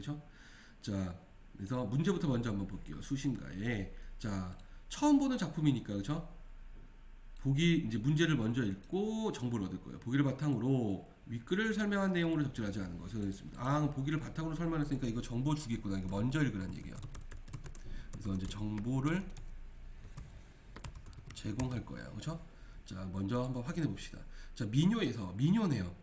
그죠? 자, 그래서 문제부터 먼저 한번 볼게요. 수심가에. 자, 처음 보는 작품이니까, 그죠? 보기, 이제 문제를 먼저 읽고 정보를 얻을 거예요. 보기를 바탕으로 윗글을 설명한 내용으로 적절하지 않은 것을 했습니다. 아, 보기를 바탕으로 설명했으니까 이거 정보 주겠구나. 이거 먼저 읽으란 얘기야. 그래서 이제 정보를 제공할 거예요. 그죠? 자, 먼저 한번 확인해 봅시다. 자, 민요네요.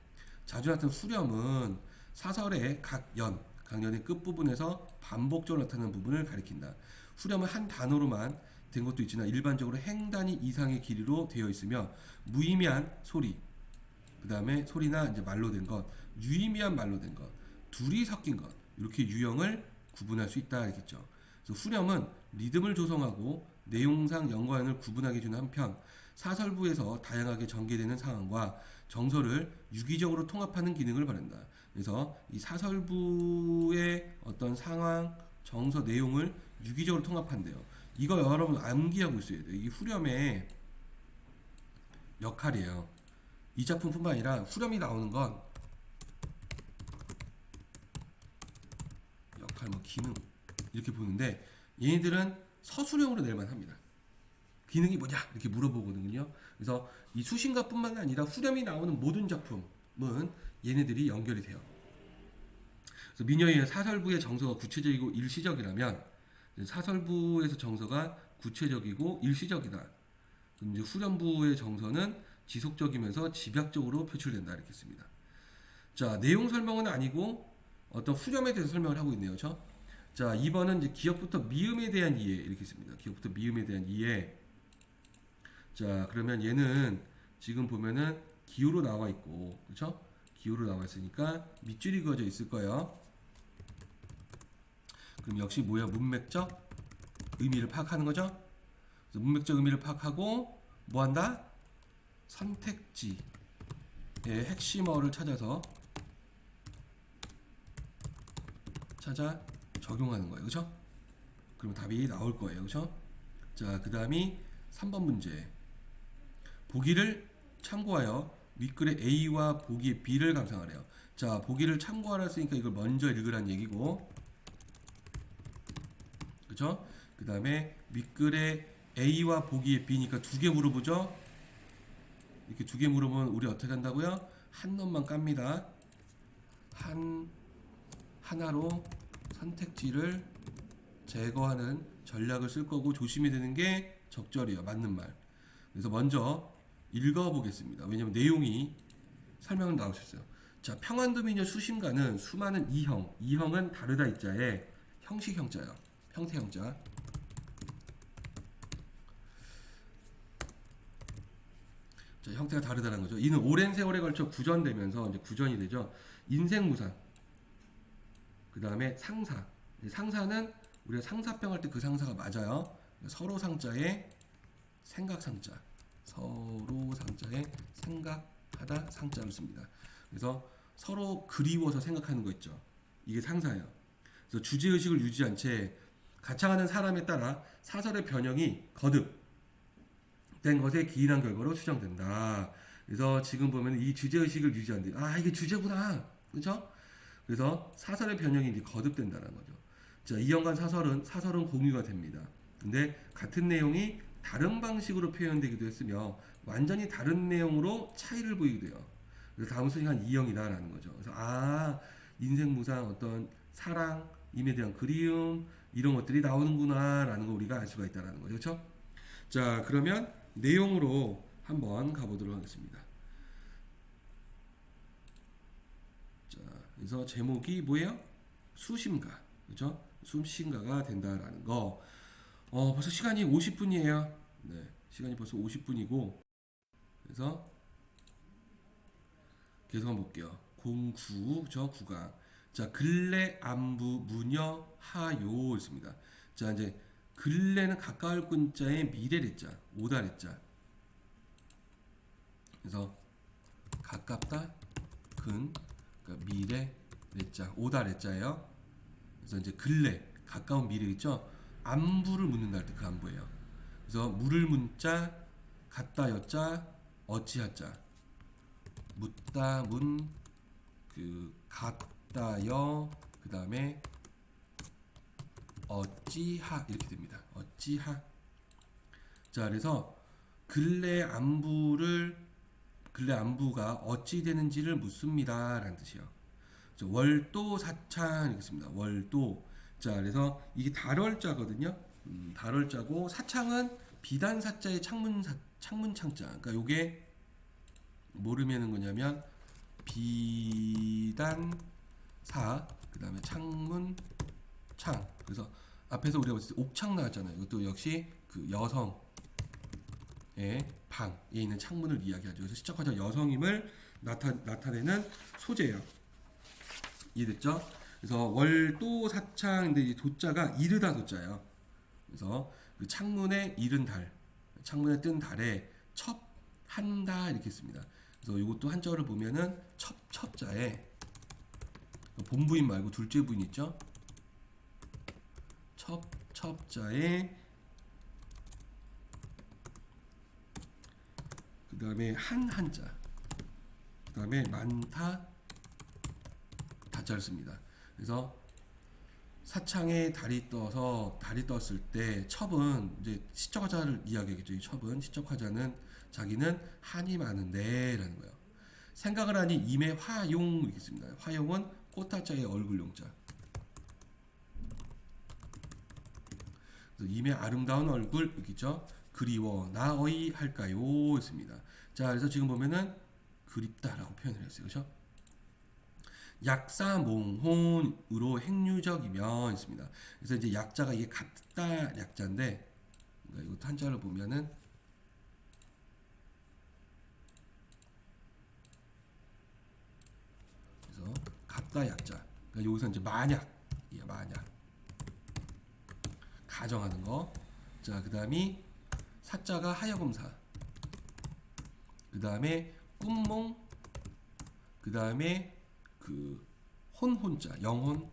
자주 나타나는 후렴은 사설의 각연의 끝부분에서 반복적으로 나타나는 부분을 가리킨다. 후렴은 한 단어로만 된 것도 있지만 일반적으로 행단위 이상의 길이로 되어 있으며 무의미한 소리, 그 다음에 소리나 이제 말로 된 것, 유의미한 말로 된 것, 둘이 섞인 것, 이렇게 유형을 구분할 수 있다 이랬죠. 그래서 후렴은 리듬을 조성하고 내용상 연관을 구분하게 해주는 한편 사설부에서 다양하게 전개되는 상황과 정서를 유기적으로 통합하는 기능을 발휘한다. 그래서 이 사설부의 어떤 상황, 정서, 내용을 유기적으로 통합한대요. 이거 여러분 암기하고 있어야 돼요. 이 후렴의 역할이에요. 이 작품뿐만 아니라 후렴이 나오는 건 역할, 뭐 기능 이렇게 보는데 얘네들은 서술형으로 낼만 합니다. 기능이 뭐냐 이렇게 물어보거든요. 그래서 이 수신가뿐만 아니라 후렴이 나오는 모든 작품은 얘네들이 연결이 돼요. 그래서 민요의 사설부의 정서가 구체적이고 일시적이라면 사설부에서 정서가 구체적이고 일시적이다. 그럼 이제 후렴부의 정서는 지속적이면서 집약적으로 표출된다 이렇게 씁니다. 자, 내용 설명은 아니고 어떤 후렴에 대해서 설명을 하고 있네요. 그렇죠? 자, 2번은 이제 기억부터 미음에 대한 이해 이렇게 씁니다. 기억부터 미음에 대한 이해. 자, 그러면 얘는 지금 보면은 기호로 나와 있고, 그렇죠? 기호로 나와 있으니까 밑줄이 그어져 있을 거예요. 그럼 역시 뭐야? 문맥적 의미를 파악하는 거죠? 그래서 문맥적 의미를 파악하고 뭐 한다? 선택지의 핵심어를 찾아 적용하는 거예요. 그렇죠? 그럼 답이 나올 거예요. 그렇죠? 자, 그다음이 3번 문제. 보기를 참고하여 윗글의 A와 보기의 B를 감상하래요. 자, 보기를 참고하라 했으니까 이걸 먼저 읽으란 얘기고, 그죠? 그 다음에 윗글의 A와 보기의 B니까 두 개 물어보죠? 이렇게 두 개 물어보면 우리 어떻게 한다고요? 한 놈만 깝니다. 하나로 선택지를 제거하는 전략을 쓸 거고 조심해야 되는 게 적절해요. 맞는 말. 그래서 먼저 읽어보겠습니다. 왜냐면 내용이 설명은 나오셨어요. 자, 평안도민요 수심가는 수많은 이형은 다르다 이자에 형식 형자요. 형태 형자. 자, 형태가 다르다는 거죠. 이는 오랜 세월에 걸쳐 구전되면서 이제 구전이 되죠. 인생무상. 그 다음에 상사. 상사는 우리가 상사병 할 때 그 상사가 맞아요. 서로 상자에 생각상자. 서로 상자에 생각하다 상자를 씁니다. 그래서 서로 그리워서 생각하는 거 있죠. 이게 상사예요. 그래서 주제의식을 유지한 채 가창하는 사람에 따라 사설의 변형이 거듭된 것에 기인한 결과로 추정된다. 그래서 지금 보면 이 주제의식을 유지한대. 아, 이게 주제구나. 그렇죠? 그래서 사설의 변형이 이제 거듭된다는 거죠. 자, 이형간 사설은 공유가 됩니다. 근데 같은 내용이 다른 방식으로 표현되기도 했으며 완전히 다른 내용으로 차이를 보이기도 해요. 그래서 다음 순위가 한 2형이다라는 거죠. 그래서 인생무상 어떤 사랑, 임에 대한 그리움 이런 것들이 나오는구나라는 거 우리가 알 수가 있다라는 거죠. 그렇죠? 자, 그러면 내용으로 한번 가보도록 하겠습니다. 자, 그래서 제목이 뭐예요? 수심가. 그렇죠? 수심가가 된다라는 거. 벌써 시간이 50분이에요. 네, 시간이 벌써 50분이고, 그래서 계속 한번 볼게요. 09, 저 9가. 자, 근래, 안부, 무녀, 하요 있습니다. 자, 이제 근래는 가까울 꾼자에 미래래자, 오다래자. 그래서 가깝다, 그러니까 미래래자, 오다래자예요. 그래서 이제 근래, 가까운 미래겠죠. 안부를 묻는다 할 때 그 안부예요. 그래서 물을 문자, 갖다 여자, 어찌하자. 묻다 문, 그 갖다여, 그 다음에 어찌하 이렇게 됩니다. 어찌하. 자, 그래서 근래 안부가 어찌 되는지를 묻습니다라는 뜻이에요. 월도 사창 이렇습니다. 월도. 자, 그래서 이게 달월자거든요. 달월자고 사창은 비단 사자의 창문 창자. 그러니까 요게 모르면은 거냐면 비단 사 그다음에 창문 창. 그래서 앞에서 우리가 봤을 때 옥창 나왔잖아요. 이것도 역시 그 여성의 방에 있는 창문을 이야기하죠. 그래서 시적화자 여성임을 나타내는 소재예요. 이해됐죠? 그래서 월도 사창인데 이 도자가 이르다 도자예요. 그래서 그 창문에 이른 달, 창문에 뜬 달에 첩한다 이렇게 씁니다. 그래서 이것도 한자어를 보면은 첩자에 본부인 말고 둘째 부인 있죠? 첩자에 그 다음에 한자, 그 다음에 많다 다자를 씁니다. 그래서 사창에 달이 떴을 때 첩은 이제 시적화자를 이야기하겠죠. 이 첩은 시적화자는 자기는 한이 많은데라는 거예요. 생각을 하니 임의 화용 이렇게 씁니다. 화용은 꽃다자의 얼굴용자. 임의 아름다운 얼굴 있겠죠. 그리워 나어이 할까요? 했습니다. 자, 그래서 지금 보면은 그립다라고 표현을 했어요. 그렇죠? 약사몽혼으로 행유적이면 있습니다. 그래서 이제 약자가 이게 같다 약자인데 그러니까 이것도 한자를 보면은 그래서 같다 약자. 그러니까 여기서 이제 만약 가정하는 거. 자, 그다음이 사자가 하여금사. 그다음에 꿈몽. 그다음에 그 혼자 영혼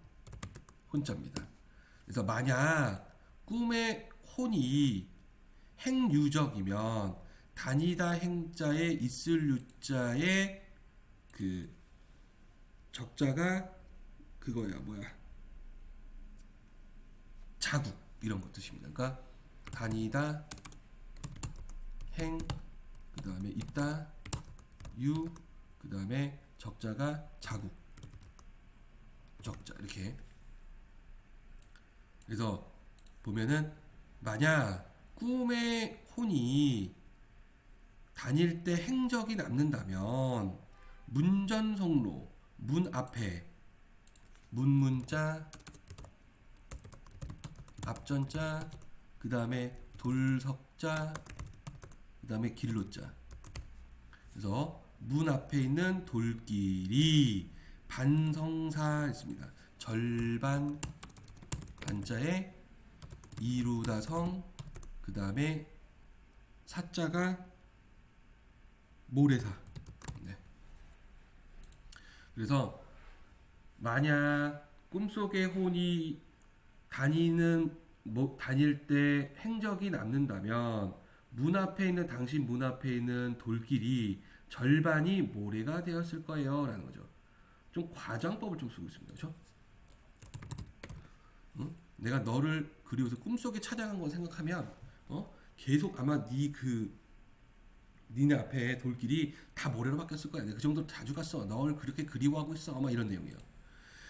혼자입니다. 그래서 만약 꿈의 혼이 행유적이면 다니다 행자에 있을 유자에 그 적자가 그거야 자국 이런 것 뜻입니다. 그러니까 다니다 행 그다음에 있다 유 그다음에 적자가 자국 적자 이렇게. 그래서 보면은 만약 꿈의 혼이 다닐 때 행적이 남는다면 문전성로 문 앞에 문자 앞전자 그 다음에 돌석자 그 다음에 길로자. 그래서 문 앞에 있는 돌길이 반성사 있습니다. 절반 반자에 이루다성 그 다음에 사자가 모래사. 네. 그래서 만약 꿈속의 혼이 다닐 때 행적이 남는다면 당신 문 앞에 있는 돌길이 절반이 모래가 되었을 거예요 라는 거죠. 좀 과장법을 좀 쓰고 있습니다. 그렇죠? 응? 내가 너를 그리워서 꿈속에 찾아간 거 생각하면 계속 아마 니네 앞에 돌길이 다 모래로 바뀌었을 거야. 내가 그 정도로 자주 갔어. 널 그렇게 그리워하고 있어. 아마 이런 내용이에요.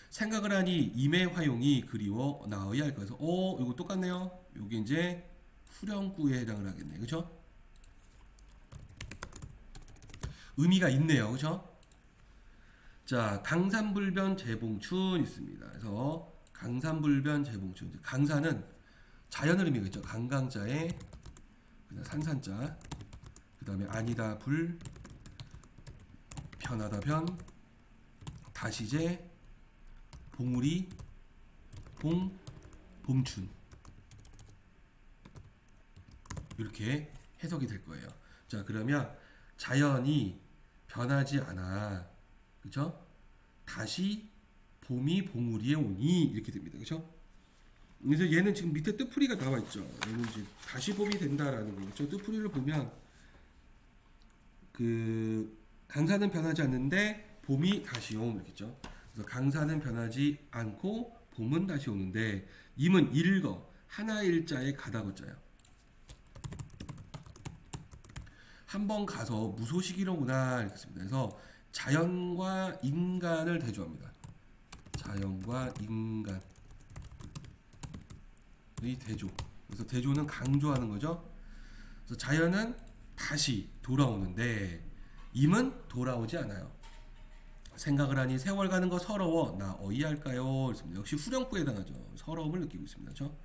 생각을 하니 임의 화용이 그리워 나어야 할 거여서 이거 똑같네요. 요게 이제 후렴구에 해당을 하겠네. 그죠? 의미가 있네요. 그죠? 자, 강산불변 재봉춘 있습니다. 그래서 강산불변 재봉춘. 강산은 자연을 의미하겠죠. 강강자에 그다음 산산자 그 다음에 아니다 불 편하다 변 다시제 봉우리 봄춘 이렇게 해석이 될 거예요. 자, 그러면 자연이 변하지 않아. 그죠? 다시 봄이 봉우리에 오니 이렇게 됩니다. 그죠? 그래서 얘는 지금 밑에 뜻풀이가 나와 있죠. 얘는 이제 다시 봄이 된다라는 거죠. 뜻풀이를 보면 그 강산은 변하지 않는데 봄이 다시 옴 이렇겠죠. 그래서 강산은 변하지 않고 봄은 다시 오는데 임은 일거 하나의 일자에 가다고자요. 한번 가서 무소식이로구나 이렇게 씁니다. 그래서 자연과 인간을 대조합니다. 자연과 인간의 대조. 그래서 대조는 강조하는 거죠. 그래서 자연은 다시 돌아오는데 임은 돌아오지 않아요. 생각을 하니 세월 가는 거 서러워 나 어이할까요? 역시 후렴구에 해당하죠. 서러움을 느끼고 있습니다. 그렇죠?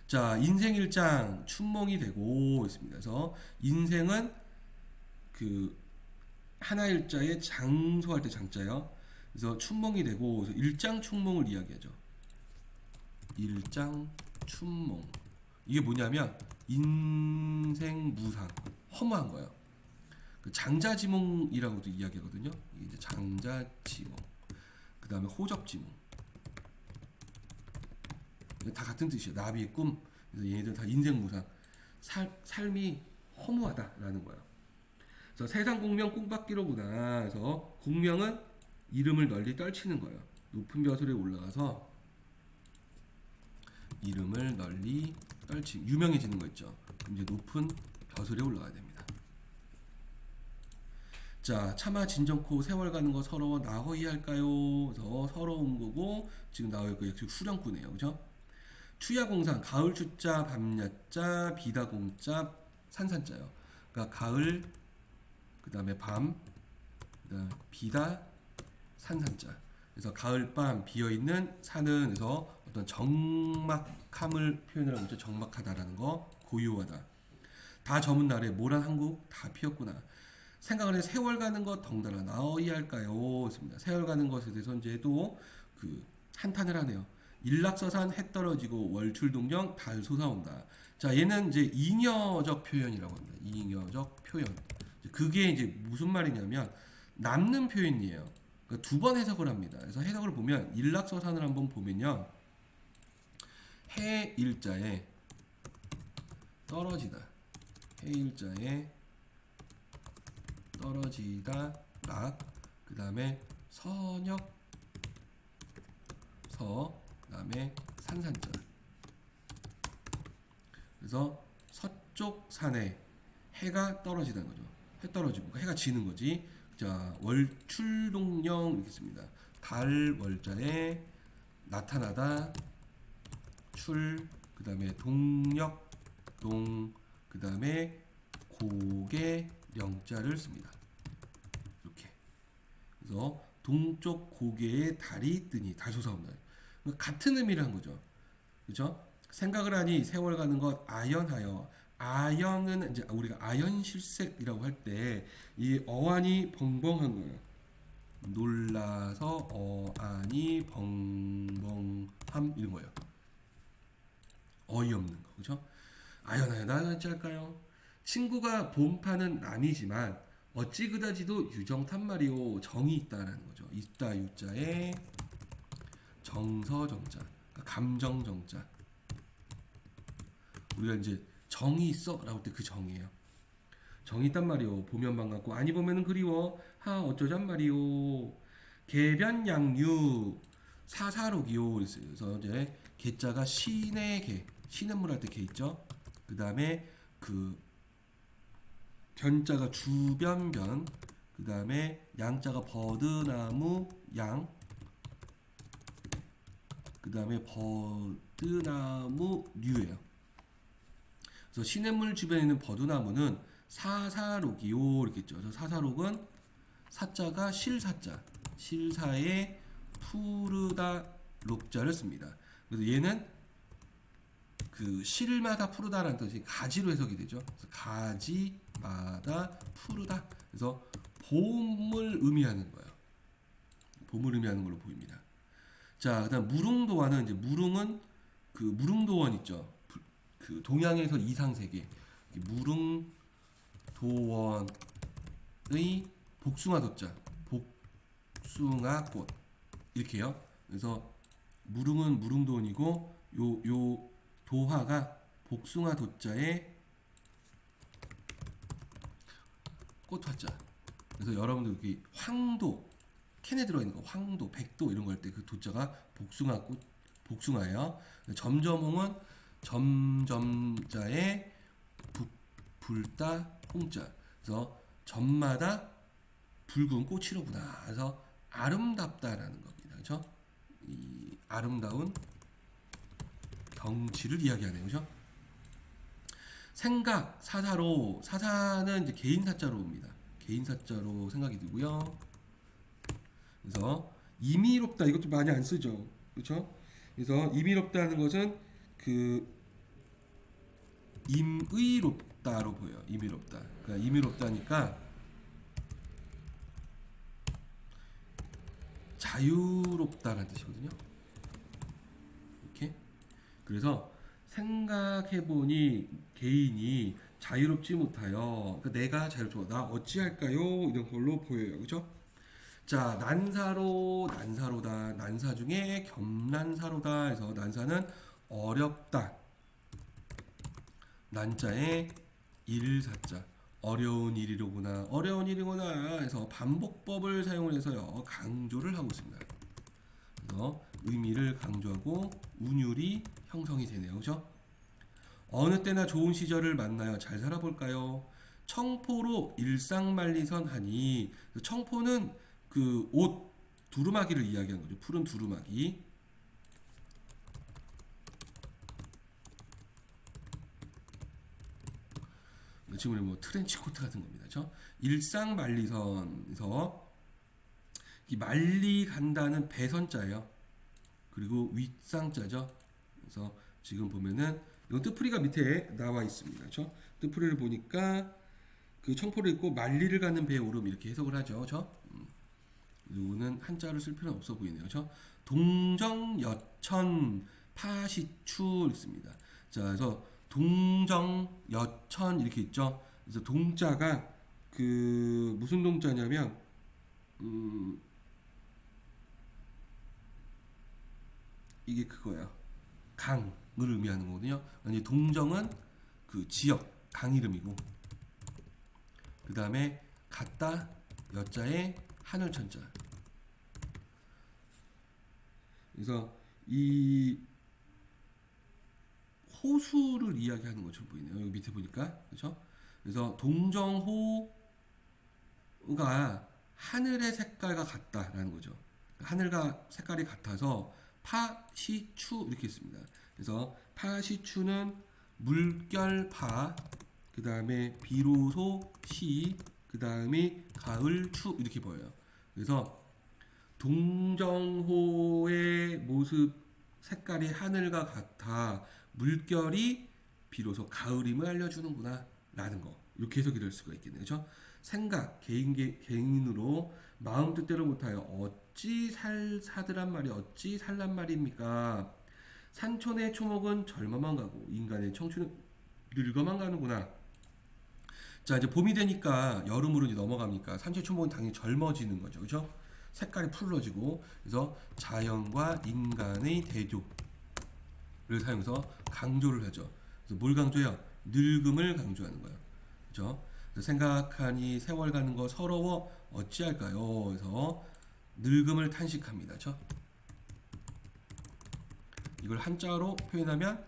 자, 인생 일장 춘몽이 되고 있습니다. 그래서 인생은 그 하나 일자에 장소할 때 장자요. 그래서 춘몽이 되고 일장 춘몽을 이야기하죠. 일장 춘몽. 이게 뭐냐면 인생 무상 허무한 거예요. 그 장자지몽이라고도 이야기하거든요. 이게 이제 장자지몽. 그 다음에 호접지몽. 다 같은 뜻이에요. 나비의 꿈. 그래서 얘네들 다 인생 무상. 삶이 허무하다라는 거예요. 그래서 세상 공명 꿈밖기로구나. 그래서 공명은 이름을 널리 떨치는 거예요. 높은 벼슬에 올라가서 이름을 널리 유명해지는 거 있죠. 그럼 이제 높은 벼슬에 올라가야 됩니다. 자, 차마 진정코 세월 가는 거 서러워 나허이 할까요? 그래서 서러운 거고 지금 나올 거 역시 후렴구네요. 그죠? 추야공산 가을 추자 밤야자 비다공자 산산자요. 그러니까 가을 그다음에 밤 그다음에 비다 산산자. 그래서 가을 밤 비어 있는 산은 그래서 어떤 적막함을 표현을 하고 있죠. 적막하다라는 거, 고요하다. 다 저문 날에 모란 한국 다 피었구나. 생각을 해 세월 가는 것 덩달아 나어이 할까요? 습니다. 세월 가는 것에 대해서 이제 또 그 한탄을 하네요. 일락서산 해 떨어지고 월출동령 달 솟아온다. 자, 얘는 이제 잉여적 표현이라고 합니다. 잉여적 표현. 그게 이제 무슨 말이냐면 남는 표현이에요. 그러니까 두 번 해석을 합니다. 그래서 해석을 보면 일락서산을 한번 보면요. 해 일자에 떨어지다. 해 일자에 떨어지다 락 그다음에 선역 서 그다음에 산산자. 그래서 서쪽 산에 해가 떨어지다는 거죠. 해 떨어지고 해가 지는 거지. 자, 월출동령 이렇게 씁니다. 달 월자에 나타나다 출 그다음에 동력 동 그다음에 고개 영자를 씁니다. 이렇게. 그래서 동쪽 고개에 달이 뜨니 달 솟아온다. 같은 의미를 한 거죠. 그렇죠? 생각을 하니 세월 가는 것 아연하여. 아연은 이제 우리가 아연실색이라고 할 때 이 어안이 벙벙한 거예요. 놀라서 어안이 벙벙함 이런 거예요. 어이없는 거. 그렇죠? 아연하여 나는 어찌할까요? 친구가 본파는 남이지만 어찌 그다지도 유정탄 말이오. 정이 있다라는 거죠. 있다 유자에 정서정자, 그러니까 감정정자. 우리가 이제 정이 있어라고 할 때 그 정이에요. 정이 있단 말이오. 보면 반갑고 아니 보면은 그리워. 하 어쩌잔 말이오. 개변양류 사사록이요. 그래서 이제 개자가 신의 개, 신은물 할 때 개 있죠. 그 다음에 그 변자가 주변변, 그 다음에 양자가 버드나무 양, 그 다음에 버드나무류예요. 그래서 시냇물 주변에 있는 버드나무는 사사록이요 이렇게 있죠. 그래서 사사록은 사자가 실사자, 실사에 푸르다 록자를 씁니다. 그래서 얘는 그 실마다 푸르다라는 뜻이 가지로 해석이 되죠. 그래서 가지마다 푸르다. 그래서 봄을 의미하는 거예요. 봄을 의미하는 걸로 보입니다. 자, 그다음 무릉도원은 이제 무릉은 그 무릉도원 있죠. 그 동양에서 이상세계 무릉도원의 복숭아 도자, 복숭아꽃 이렇게요. 그래서 무릉은 무릉도원이고 요 도화가 복숭아 도자에 꽃화자. 그래서 여러분들 여기 황도 캔에 들어있는 거 황도, 백도 이런 거 할 때 그 도자가 복숭아예요. 점점홍은 점점자에 불다 홍자. 그래서 점마다 붉은 꽃이로구나. 그래서 아름답다라는 겁니다. 그렇죠? 이 아름다운 경치를 이야기하네요. 그렇죠? 생각, 사사로, 사사는 이제 개인 사자로 옵니다. 개인 사자로 생각이 들고요. 그래서 임의롭다, 이것도 많이 안 쓰죠. 그렇죠? 그래서 임의롭다는 것은 그 임의롭다로 보여요. 임의롭다. 그러니까 임의롭다니까 자유롭다라는 뜻이거든요. 이렇게. 그래서 생각해보니 개인이 자유롭지 못하여, 그러니까 내가 자유롭지 나 어찌할까요? 이런 걸로 보여요. 그죠? 자, 난사로다. 난사 중에 겸난사로다 해서 난사는 어렵다. 난자에 일사자. 어려운 일이로구나. 어려운 일이구나 해서 반복법을 사용을 해서요. 강조를 하고 있습니다. 그래서 의미를 강조하고 운율이 형성이 되네요. 그죠? 어느 때나 좋은 시절을 만나요. 잘 살아볼까요? 청포로 일상만리선 하니, 청포는 그 옷 두루마기를 이야기하는 거죠. 푸른 두루마기. 지금 우리 뭐 트렌치 코트 같은 겁니다. 그렇죠? 일상만리선에서 이 만리 간다는 배선자예요. 그리고 윗상자죠. 그래서 지금 보면은 이 뜻풀이가 밑에 나와 있습니다. 그렇죠? 뜻풀이를 보니까 그 청포를 읽고 만리를 가는 배의 오름 이렇게 해석을 하죠. 그렇죠? 이거는 한자를 쓸 필요는 없어 보이네요. 그렇죠? 동정여천 파시추 있습니다. 자, 그래서 동정여천 이렇게 있죠. 그래서 동자가 그 무슨 동자냐면 이게 그거예요. 강을 의미하는 거거든요. 아니 동정은 그 지역 강 이름이고, 그 다음에 같다 여자에 하늘천자. 그래서 이 호수를 이야기하는 것처럼 보이네요. 여기 밑에 보니까. 그렇죠? 그래서 동정호가 하늘의 색깔과 같다라는 거죠. 하늘과 색깔이 같아서 파시추 이렇게 있습니다. 그래서 파시추는 물결파, 그 다음에 비로소 시, 그 다음에 가을추 이렇게 보여요. 그래서 동정호의 모습 색깔이 하늘과 같아 물결이 비로소 가을임을 알려주는구나 라는 거, 이렇게 해석이 될 수가 있겠네요. 그렇죠? 생각, 개인으로 마음 뜻대로 못하여 어찌 사드란 말이 어찌 살란 말입니까? 산촌의 초목은 젊어만 가고 인간의 청춘은 늙어만 가는구나. 자, 이제 봄이 되니까 여름으로 이제 넘어가니까 산촌의 초목은 당연히 젊어지는 거죠. 그렇죠? 색깔이 푸르러지고, 그래서 자연과 인간의 대조를 사용해서 강조를 하죠. 그래서 뭘 강조해요? 늙음을 강조하는 거예요. 그렇죠? 그래서 생각하니 세월 가는 거 서러워 어찌할까요? 그래서 늙음을 탄식합니다. 그렇죠? 이걸 한자로 표현하면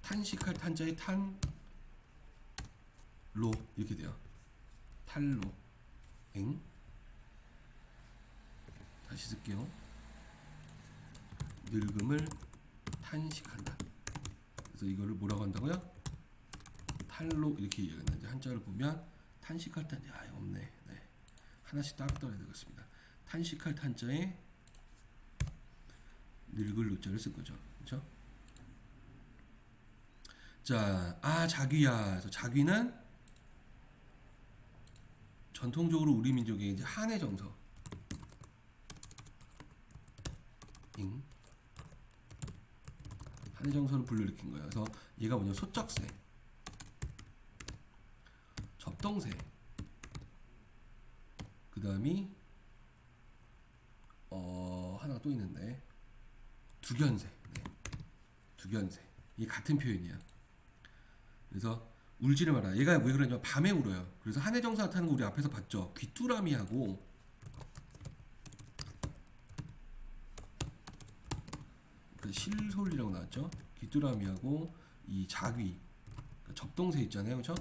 탄식할 탄자의 탄로 이렇게 돼요. 탈로. 엥? 다시 쓸게요. 늙음을 탄식한다. 그래서 이거를 뭐라고 한다고요? 탈로 이렇게 이야기하는데, 한자를 보면 탄식할 탄자, 없네. 네. 하나씩 따로 떠야 되겠습니다. 탄식할 탄자에 늙을 노자를 쓸 거죠. 그렇죠? 자, 자귀야. 그래서 자귀는 전통적으로 우리 민족의 이제 한의 정서. 한의 정서를 불러일으킨 거예요. 그래서 얘가 뭐냐, 소쩍새, 접동새, 그 다음이 하나가 또 있는데 두견새. 네. 두견새. 이게 같은 표현이야. 그래서 울지를 마라. 얘가 왜 그러냐면 밤에 울어요. 그래서 한의 정서 나타나는 거 우리 앞에서 봤죠. 귀뚜라미하고 아까 실솔이라고 나왔죠. 귀뚜라미하고 이 자귀, 그러니까 접동새 있잖아요, 그렇죠?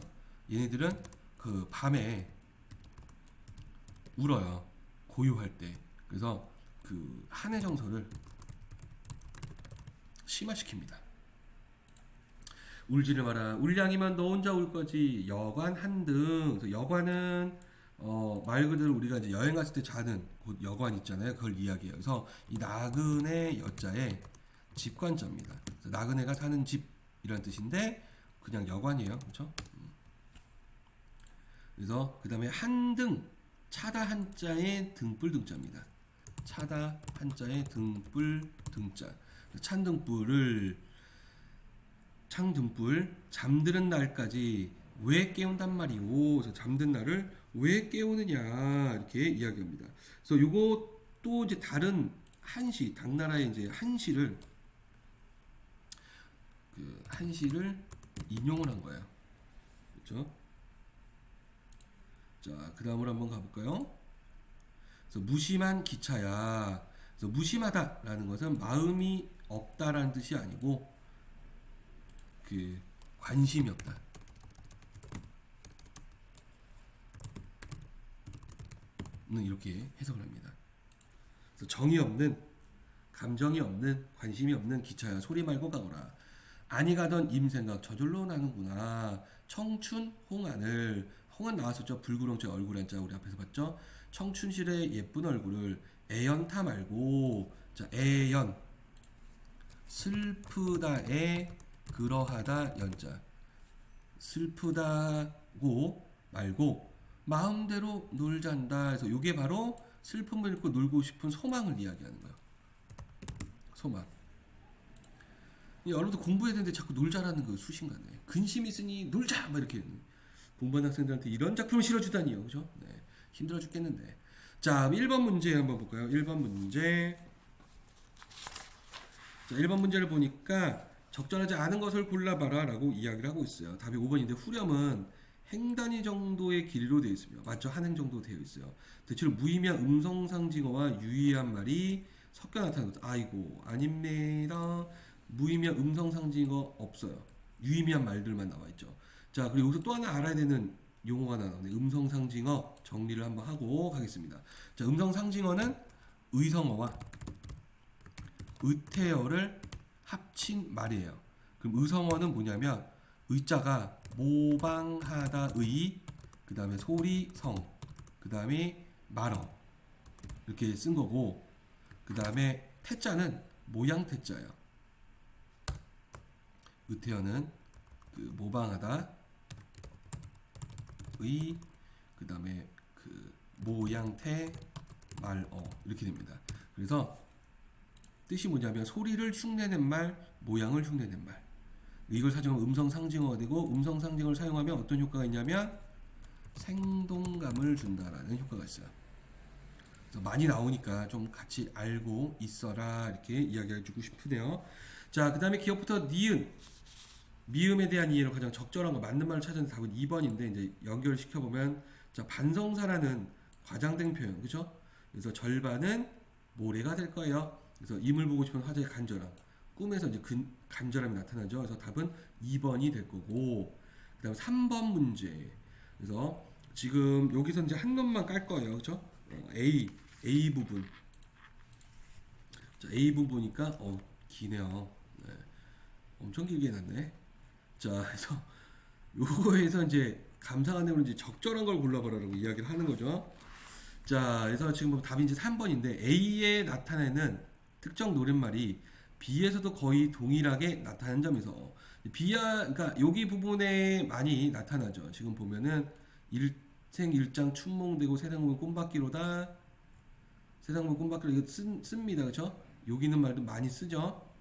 얘네들은 그 밤에 울어요. 고요할 때. 그래서 그 한해 정서를 심화시킵니다. 울지를 마라. 울량이면 너 혼자 울 거지. 여관 한등. 그래서 여관은 말 그대로 우리가 이제 여행 갔을 때 자는 곳 여관 있잖아요. 그걸 이야기해요. 그래서 이 나그네 여자의 집관자입니다. 그래서 나그네가 사는 집이란 뜻인데 그냥 여관이에요. 그렇죠? 그래서 그다음에 한등 차다 한자의 등불 등자입니다. 차다 한자의 등불 등자. 창등불 잠드는 날까지 왜 깨운단 말이오. 그래서 잠든 날을 왜 깨우느냐 이렇게 이야기합니다. 그래서 요것도 이제 다른 한시 당나라의 이제 한시를 인용을 한 거예요. 그렇죠? 자, 그 다음으로 한번 가볼까요? 그래서 무심한 기차야. 그래서 무심하다라는 것은 마음이 없다라는 뜻이 아니고 그 관심이 없다. 는 이렇게 해석을 합니다. 그래서 정이 없는, 감정이 없는, 관심이 없는 기차야 소리 말고 가거라. 아니 가던 임생각 저절로 나는구나. 청춘 홍안을 홍안 나왔었죠. 불구렁째 얼굴 한자 우리 앞에서 봤죠. 청춘실의 예쁜 얼굴을 애연타 말고 자 애연 슬프다에 그러하다 연자 슬프다고 말고 마음대로 놀잔다. 그래서 이게 바로 슬픔을 잃고 놀고 싶은 소망을 이야기하는 거예요. 소망. 여러분도 공부해야 되는데 자꾸 놀자라는 거 수신간에 근심 있으니 놀자 막 이렇게 공부하는 학생들한테 이런 작품을 실어주다니요. 그죠? 네. 힘들어 죽겠는데. 자, 1번 문제 한번 볼까요? 1번 문제. 자, 1번 문제를 보니까 적절하지 않은 것을 골라봐라 라고 이야기를 하고 있어요. 답이 5번인데 후렴은 행단위 정도의 길이로 되어 있습니다. 맞죠? 한 행 정도 되어 있어요. 대체로 무의미한 음성상징어와 유의한 말이 섞여 나타나는 것. 아이고 아닙니다. 무의미한 음성상징어 없어요. 유의미한 말들만 나와 있죠. 자, 그리고 여기서 또 하나 알아야 되는 용어가 나오네. 음성상징어 정리를 한번 하고 가겠습니다. 자, 음성상징어는 의성어와 의태어를 합친 말이에요. 그럼 의성어는 뭐냐면 의자가 모방하다의 그 다음에 소리성 그 다음에 말어 이렇게 쓴 거고 그 다음에 태자는 모양 태자예요. 의태어는 그 모방하다 의 그 다음에 그 모양태 말어 이렇게 됩니다. 그래서 뜻이 뭐냐면 소리를 흉내낸 말, 모양을 흉내낸 말. 이걸 사용하면 음성 상징어가 되고 음성 상징어를 사용하면 어떤 효과가 있냐면 생동감을 준다라는 효과가 있어요. 그래서 많이 나오니까 좀 같이 알고 있어라 이렇게 이야기해주고 싶으네요. 자, 그 다음에 기억부터 니은 미음에 대한 이해로 가장 적절한 거 맞는 말을 찾은 답은 2번인데 이제 연결시켜 보면 자 반성사라는 과장된 표현 그죠? 그래서 절반은 모래가 될 거예요. 그래서 임을 보고 싶은 화제의 간절함 꿈에서 이제 간절함이 나타나죠. 그래서 답은 2번이 될 거고 그다음 3번 문제. 그래서 지금 여기서 이제 한 놈만 깔 거예요, 그렇죠? A 부분. 자, A 부분이니까 기네요. 네. 엄청 길게 해놨네. 자, 그래서 요거에서 이제 감상한 내용은 이제 적절한 걸 골라봐라라고 이야기를 하는 거죠. 자, 그래서 지금 답이 이제 3번인데 A에 나타내는 특정 노랫말이 B에서도 거의 동일하게 나타나는 점에서 그러니까 여기 부분에 많이 나타나죠. 지금 보면은 일생일장 춘몽되고 세상문 꿈받기로다. 세상문 꿈받기로 이거 씁니다, 그렇죠? 여기 있는 말도 많이 쓰죠.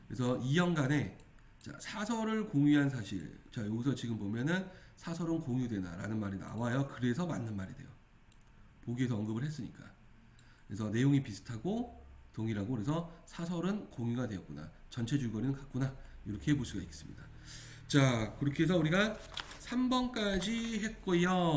그래서 2연간에 자, 사설을 공유한 사실. 자, 여기서 지금 보면은 사설은 공유되나라는 말이 나와요. 그래서 맞는 말이 돼요. 보기에서 언급을 했으니까. 그래서 내용이 비슷하고 동일하고 그래서 사설은 공유가 되었구나. 전체 줄거리는 같구나. 이렇게 볼 수가 있습니다. 자, 그렇게 해서 우리가 3번까지 했고요.